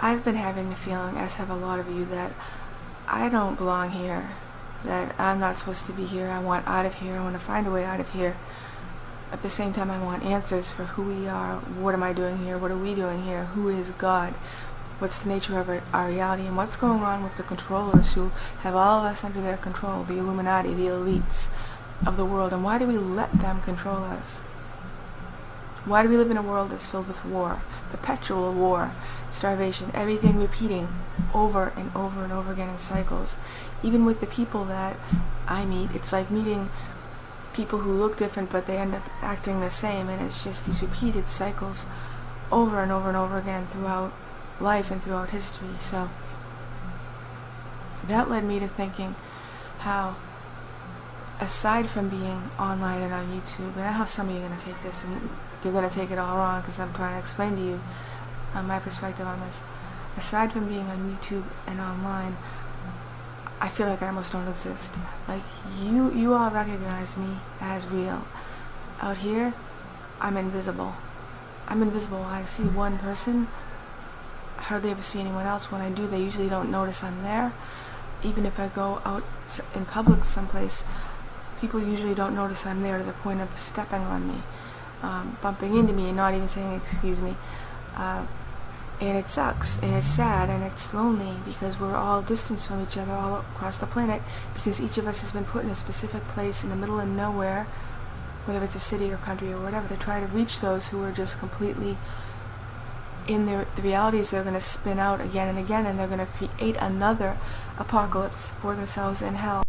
I've been having the feeling, as have a lot of you, that I don't belong here, that I'm not supposed to be here. I want out of here. I want to find a way out of here. At the same time, I want answers for who we are. What am I doing here? What are we doing here? Who is God? What's the nature of our reality? And what's going on with the controllers who have all of us under their control, the Illuminati, the elites of the world? And why do we let them control us? Why do we live in a world that's filled with war, perpetual war, starvation, everything repeating over and over and over again in cycles? Even with the people that I meet, it's like meeting people who look different but they end up acting the same, and it's just these repeated cycles over and over and over again throughout life and throughout history. So that led me to thinking how, aside from being online and on YouTube, and I know how some of you are going to take this and you're going to take it all wrong because I'm trying to explain to you my perspective on this. Aside from being on YouTube and online, I feel like I almost don't exist. Like, you all recognize me as real. Out here, I'm invisible. I'm invisible. I see one person, hardly ever see anyone else. When I do, they usually don't notice I'm there. Even if I go out in public someplace, people usually don't notice I'm there to the point of stepping on me, bumping into me and not even saying excuse me. And it sucks, and it's sad, and it's lonely, because we're all distanced from each other all across the planet, because each of us has been put in a specific place in the middle of nowhere, whether it's a city or country or whatever, to try to reach those who are just completely in the realities they're going to spin out again and again, and they're going to create another apocalypse for themselves in hell.